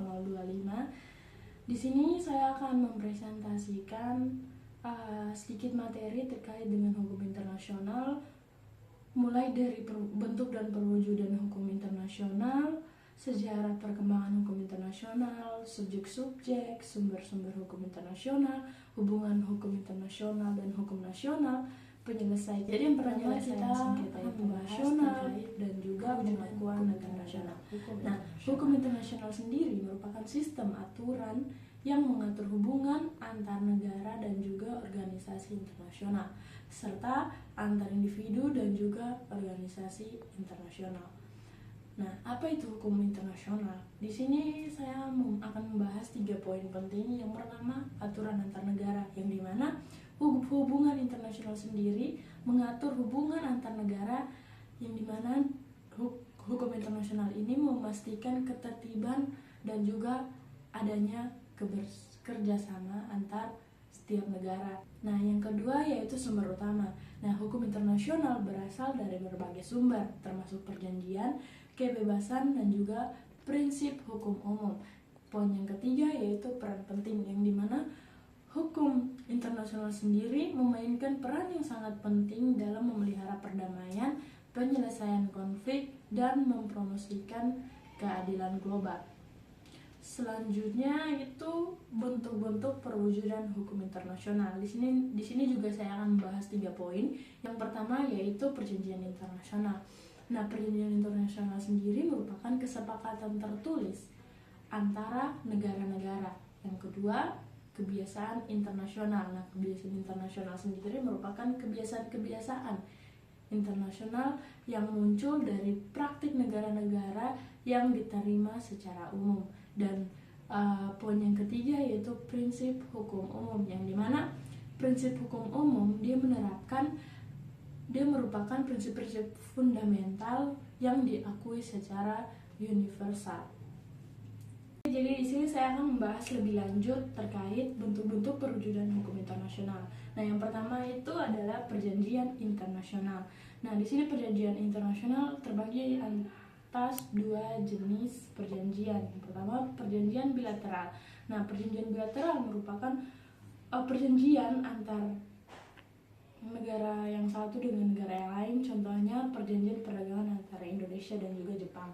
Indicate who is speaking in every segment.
Speaker 1: 0025. Di sini saya akan mempresentasikan sedikit materi terkait dengan hukum internasional, mulai dari bentuk dan perwujudan hukum internasional, sejarah perkembangan hukum internasional, subjek-subjek, sumber-sumber hukum internasional, hubungan hukum internasional dan hukum nasional, penyelesaian. Jadi yang pertama kita akan membahas dan juga pengakuan internasional. Nah, hukum internasional sendiri merupakan sistem aturan yang mengatur hubungan antar negara dan juga organisasi internasional, serta antar individu dan juga organisasi internasional. Nah, apa itu hukum internasional? Di sini saya akan membahas 3 poin penting. Yang pertama, aturan antar negara, yang dimana hubungan internasional sendiri mengatur hubungan antar negara, yang dimana hukum internasional ini memastikan ketertiban dan juga adanya kerjasama antar setiap negara. Nah, yang kedua yaitu sumber utama. Nah, hukum internasional berasal dari berbagai sumber, termasuk perjanjian, kebebasan, dan juga prinsip hukum umum. Poin yang ketiga yaitu peran penting, yang dimana hukum internasional sendiri memainkan peran yang sangat penting dalam memelihara perdamaian, penyelesaian konflik, dan mempromosikan keadilan global. Selanjutnya itu bentuk-bentuk perwujudan hukum internasional. Di sini juga saya akan membahas 3 poin. Yang pertama yaitu perjanjian internasional. Nah, perjanjian internasional sendiri merupakan kesepakatan tertulis antara negara-negara. Yang kedua, kebiasaan internasional. Nah, kebiasaan internasional sendiri merupakan kebiasaan-kebiasaan internasional yang muncul dari praktik negara-negara yang diterima secara umum. Dan poin yang ketiga yaitu prinsip hukum umum, yang dimana prinsip hukum umum dia merupakan prinsip-prinsip fundamental yang diakui secara universal. Jadi di sini saya akan membahas lebih lanjut terkait bentuk-bentuk perwujudan hukum internasional. Nah, yang pertama itu adalah perjanjian internasional. Nah, di sini perjanjian internasional terbagi atas 2 jenis perjanjian. Yang pertama, perjanjian bilateral. Nah, perjanjian bilateral merupakan perjanjian antar negara yang satu dengan negara yang lain. Contohnya perjanjian perdagangan antara Indonesia dan juga Jepang.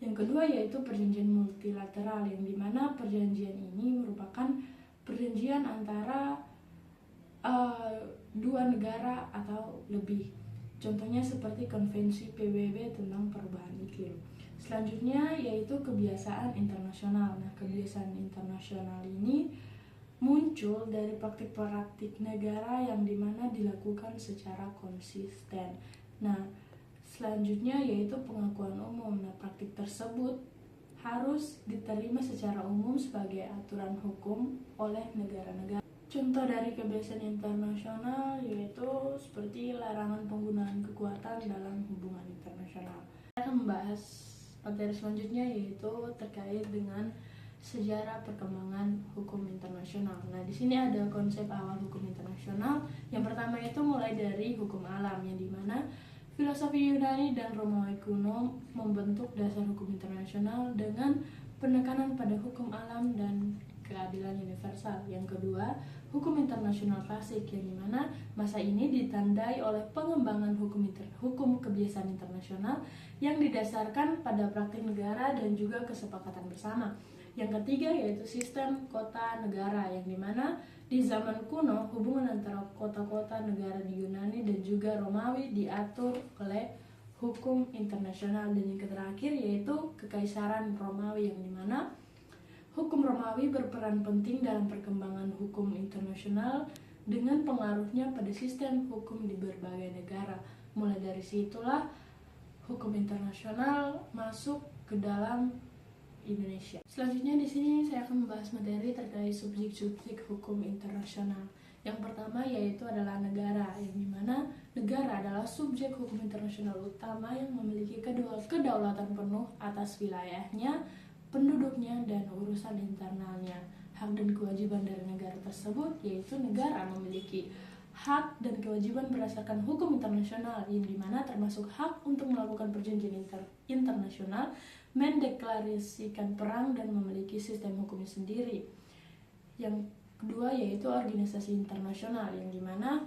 Speaker 1: Yang kedua yaitu perjanjian multilateral, yang dimana perjanjian ini merupakan perjanjian antara 2 negara atau lebih. Contohnya seperti konvensi PBB tentang perubahan iklim. Selanjutnya yaitu kebiasaan internasional. Nah, kebiasaan internasional ini muncul dari praktik-praktik negara yang dimana dilakukan secara konsisten. Nah, selanjutnya yaitu pengakuan umum. Nah, praktik tersebut harus diterima secara umum sebagai aturan hukum oleh negara-negara. Contoh dari kebiasaan internasional yaitu seperti larangan penggunaan kekuatan dalam hubungan internasional. Saya akan membahas materi selanjutnya yaitu terkait dengan sejarah perkembangan hukum internasional. Nah, di sini ada konsep awal hukum internasional. Yang pertama itu mulai dari hukum alam, yang dimana filosofi Yunani dan Romawi kuno membentuk dasar hukum internasional dengan penekanan pada hukum alam dan keadilan universal. Yang kedua, hukum internasional klasik, yang dimana masa ini ditandai oleh pengembangan hukum kebiasaan internasional yang didasarkan pada praktik negara dan juga kesepakatan bersama. Yang ketiga yaitu sistem kota negara, yang dimana di zaman kuno hubungan antara kota-kota negara di Yunani dan juga Romawi diatur oleh hukum internasional. Dan yang terakhir yaitu kekaisaran Romawi, yang dimana hukum Romawi berperan penting dalam perkembangan hukum internasional dengan pengaruhnya pada sistem hukum di berbagai negara. Mulai dari situlah hukum internasional masuk ke dalam Indonesia. Selanjutnya di sini saya akan membahas materi terkait subjek-subjek hukum internasional. Yang pertama yaitu adalah negara, yang dimana negara adalah subjek hukum internasional utama yang memiliki kedaulatan penuh atas wilayahnya, penduduknya, dan urusan internalnya. Hak dan kewajiban dari negara tersebut yaitu negara memiliki hak dan kewajiban berdasarkan hukum internasional, yang dimana termasuk hak untuk melakukan perjanjian internasional, mendeklarasikan perang dan memiliki sistem hukumnya sendiri. Yang kedua yaitu organisasi internasional, yang dimana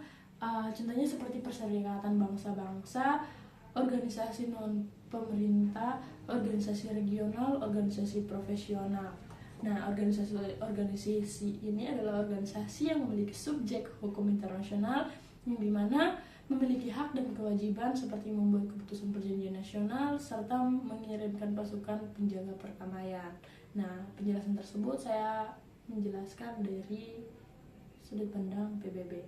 Speaker 1: contohnya seperti Perserikatan Bangsa-Bangsa, organisasi non-pemerintah, organisasi regional, organisasi profesional. Nah, organisasi ini adalah organisasi yang memiliki subjek hukum internasional, yang dimana memiliki hak dan kewajiban seperti membuat keputusan perjanjian nasional serta mengirimkan pasukan penjaga perdamaian. Nah, penjelasan tersebut saya menjelaskan dari sudut pandang PBB.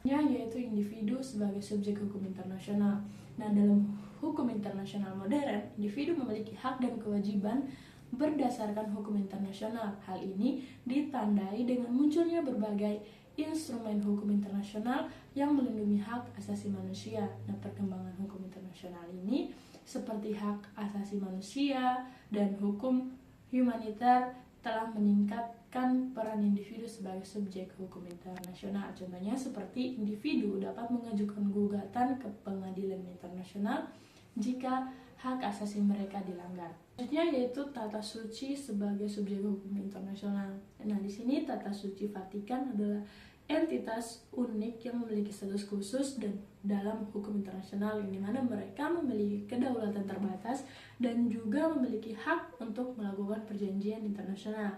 Speaker 1: Yaitu individu sebagai subjek hukum internasional. Nah, dalam hukum internasional modern, individu memiliki hak dan kewajiban berdasarkan hukum internasional. Hal ini ditandai dengan munculnya berbagai instrumen hukum internasional yang melindungi hak asasi manusia. Nah, perkembangan hukum internasional ini seperti hak asasi manusia dan hukum humaniter telah meningkatkan peran individu sebagai subjek hukum internasional. Contohnya seperti individu dapat mengajukan gugatan ke pengadilan internasional jika hak asasi mereka dilanggar. Selanjutnya yaitu tata suci sebagai subjek hukum internasional. Nah, di sini tata suci Vatikan adalah entitas unik yang memiliki status khusus dan dalam hukum internasional, yang dimana mereka memiliki kedaulatan terbatas dan juga memiliki hak untuk melakukan perjanjian internasional,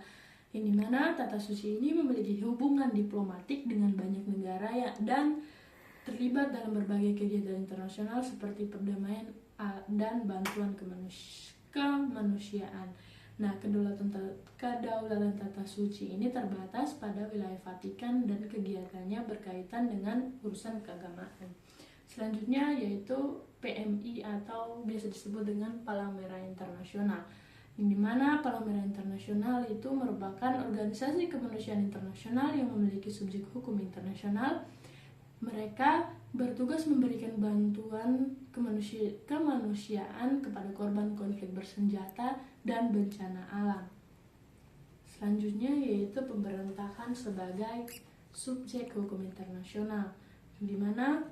Speaker 1: yang dimana tata suci ini memiliki hubungan diplomatik dengan banyak negara dan terlibat dalam berbagai kegiatan internasional seperti perdamaian dan bantuan kemanusiaan. Nah, kedaulatan tata suci ini terbatas pada wilayah Vatikan dan kegiatannya berkaitan dengan urusan keagamaan. Selanjutnya yaitu PMI atau biasa disebut dengan Palang Merah Internasional, yang dimana Palang Merah Internasional itu merupakan organisasi kemanusiaan internasional yang memiliki subjek hukum internasional. Mereka bertugas memberikan bantuan kemanusiaan kepada korban konflik bersenjata dan bencana alam. Selanjutnya yaitu pemberontakan sebagai subjek hukum internasional, di mana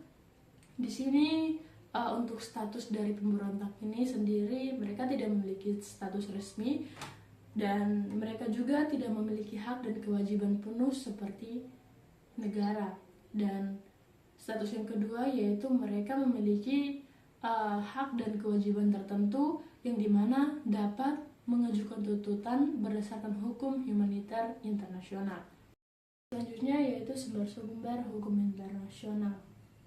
Speaker 1: di sini untuk status dari pemberontak ini sendiri mereka tidak memiliki status resmi dan mereka juga tidak memiliki hak dan kewajiban penuh seperti negara. Dan status yang kedua yaitu mereka memiliki hak dan kewajiban tertentu yang dimana dapat mengajukan tuntutan berdasarkan hukum humaniter internasional. Selanjutnya yaitu sumber-sumber hukum internasional.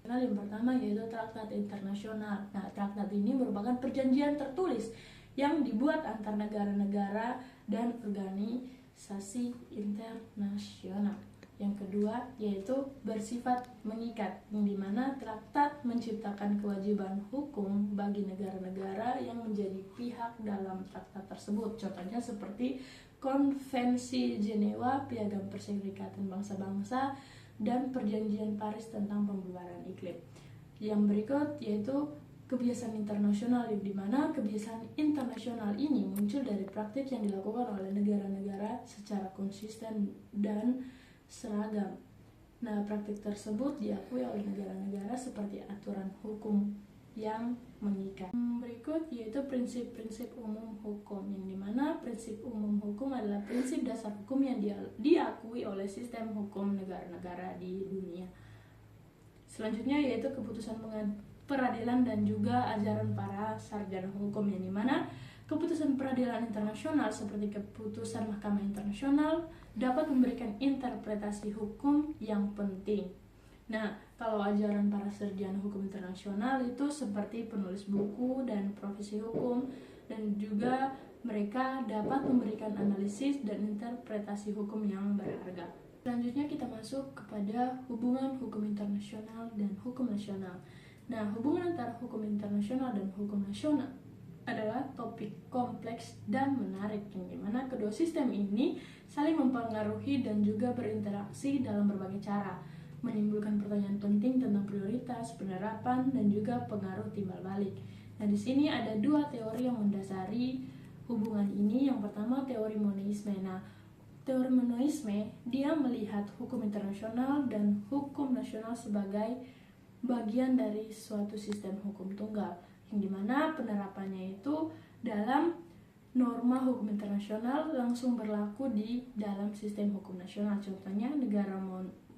Speaker 1: Yang pertama yaitu traktat internasional. Nah, traktat ini merupakan perjanjian tertulis yang dibuat antar negara-negara dan organisasi internasional. Yang kedua yaitu bersifat mengikat, yang dimana traktat menciptakan kewajiban hukum bagi negara-negara yang menjadi pihak dalam traktat tersebut. Contohnya seperti Konvensi Jenewa, Piagam Perserikatan Bangsa-Bangsa, dan Perjanjian Paris tentang Pembubaran Iklim. Yang berikut yaitu kebiasaan internasional, yang dimana kebiasaan internasional ini muncul dari praktik yang dilakukan oleh negara-negara secara konsisten dan seragam. Nah, praktik tersebut diakui oleh negara-negara seperti aturan hukum yang mengikat. Berikut yaitu prinsip-prinsip umum hukum, yang dimana prinsip umum hukum adalah prinsip dasar hukum yang diakui oleh sistem hukum negara-negara di dunia. Selanjutnya yaitu keputusan peradilan dan juga ajaran para sarjana hukum, yang dimana keputusan peradilan internasional seperti keputusan Mahkamah Internasional dapat memberikan interpretasi hukum yang penting. Nah, kalau ajaran para sarjana hukum internasional itu seperti penulis buku dan profesi hukum, dan juga mereka dapat memberikan analisis dan interpretasi hukum yang berharga. Selanjutnya kita masuk kepada hubungan hukum internasional dan hukum nasional. Nah, hubungan antara hukum internasional dan hukum nasional adalah topik kompleks dan menarik, yang dimana kedua sistem ini saling mempengaruhi dan juga berinteraksi dalam berbagai cara, menimbulkan pertanyaan penting tentang prioritas, penerapan, dan juga pengaruh timbal balik. Nah, di sini ada dua teori yang mendasari hubungan ini. Yang pertama teori monoisme. Nah, teori monoisme dia melihat hukum internasional dan hukum nasional sebagai bagian dari suatu sistem hukum tunggal, yang dimana penerapannya itu dalam norma hukum internasional langsung berlaku di dalam sistem hukum nasional. Contohnya negara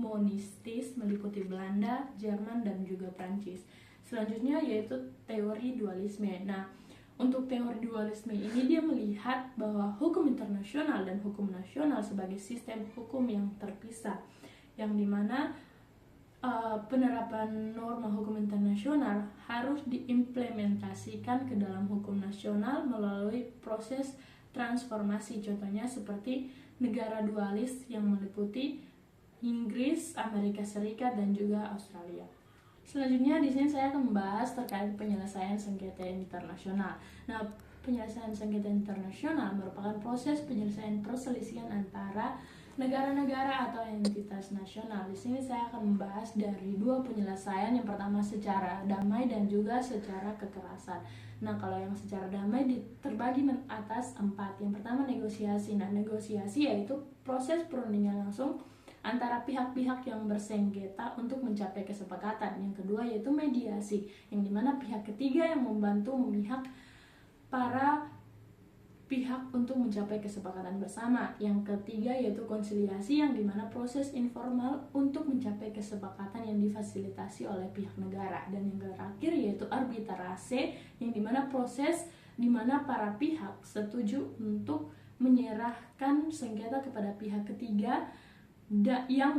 Speaker 1: monistis meliputi Belanda, Jerman, dan juga Prancis. Selanjutnya yaitu teori dualisme. Nah, untuk teori dualisme ini dia melihat bahwa hukum internasional dan hukum nasional sebagai sistem hukum yang terpisah, yang dimana penerapan norma hukum internasional harus diimplementasikan ke dalam hukum nasional melalui proses transformasi. Contohnya seperti negara dualis yang meliputi Inggris, Amerika Serikat, dan juga Australia. Selanjutnya di sini saya akan membahas terkait penyelesaian sengketa internasional. Nah, penyelesaian sengketa internasional merupakan proses penyelesaian perselisihan antara negara-negara atau entitas nasional. Di sini saya akan membahas dari dua penyelesaian. Yang pertama secara damai dan juga secara kekerasan. Nah, kalau yang secara damai terbagi atas 4. Yang pertama negosiasi. Nah, negosiasi yaitu proses perundingan langsung antara pihak-pihak yang bersengketa untuk mencapai kesepakatan. Yang kedua yaitu mediasi, yang dimana pihak ketiga yang membantu memihak para pihak untuk mencapai kesepakatan bersama. Yang ketiga yaitu konsiliasi, yang dimana proses informal untuk mencapai kesepakatan yang difasilitasi oleh pihak negara. Dan yang terakhir yaitu arbitrase, yang dimana proses dimana para pihak setuju untuk menyerahkan sengketa kepada pihak ketiga yang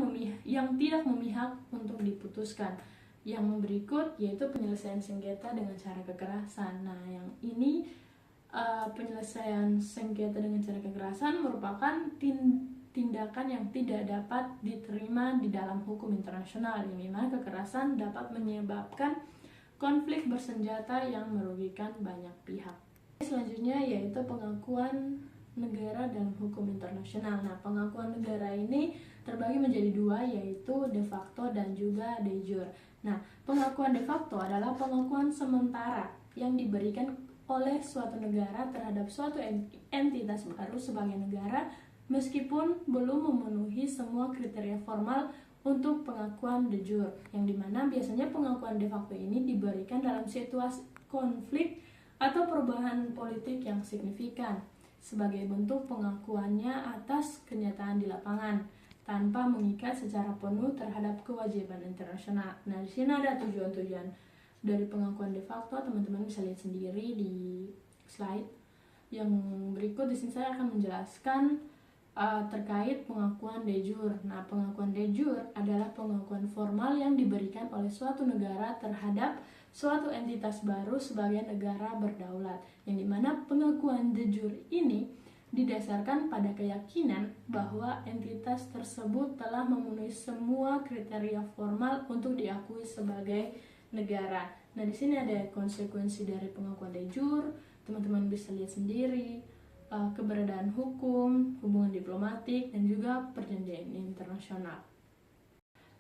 Speaker 1: tidak memihak untuk diputuskan. Yang berikut yaitu penyelesaian sengketa dengan cara kekerasan. Nah, yang ini penyelesaian sengketa dengan cara kekerasan merupakan tindakan yang tidak dapat diterima di dalam hukum internasional, yang dimana kekerasan dapat menyebabkan konflik bersenjata yang merugikan banyak pihak. Selanjutnya yaitu pengakuan negara dan hukum internasional. Nah, pengakuan negara ini terbagi menjadi dua, yaitu de facto dan juga de jure. Nah, pengakuan de facto adalah pengakuan sementara yang diberikan oleh suatu negara terhadap suatu entitas baru sebagai negara meskipun belum memenuhi semua kriteria formal untuk pengakuan de jure, yang dimana biasanya pengakuan de facto ini diberikan dalam situasi konflik atau perubahan politik yang signifikan sebagai bentuk pengakuannya atas kenyataan di lapangan tanpa mengikat secara penuh terhadap kewajiban internasional. Nah, di sini ada tujuan-tujuan dari pengakuan de facto, teman-teman bisa lihat sendiri di slide yang berikut. Di sini saya akan menjelaskan terkait pengakuan de jure. Nah, pengakuan de jure adalah pengakuan formal yang diberikan oleh suatu negara terhadap suatu entitas baru sebagai negara berdaulat, yang dimana pengakuan de jure ini didasarkan pada keyakinan bahwa entitas tersebut telah memenuhi semua kriteria formal untuk diakui sebagai negara. Nah, di sini ada konsekuensi dari pengakuan de jure. Teman-teman bisa lihat sendiri keberadaan hukum, hubungan diplomatik, dan juga perjanjian internasional.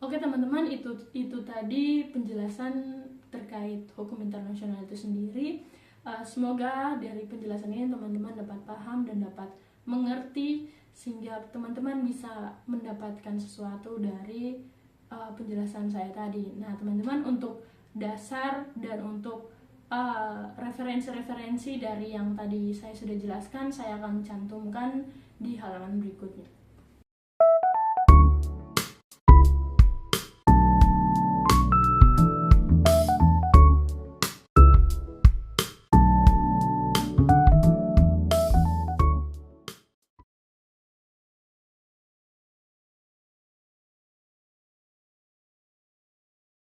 Speaker 1: Oke teman-teman, itu tadi penjelasan terkait hukum internasional itu sendiri. Semoga dari penjelasan ini teman-teman dapat paham dan dapat mengerti sehingga teman-teman bisa mendapatkan sesuatu dari penjelasan saya tadi. Nah teman-teman, untuk dasar dan untuk referensi-referensi dari yang tadi saya sudah jelaskan, saya akan cantumkan di halaman berikutnya.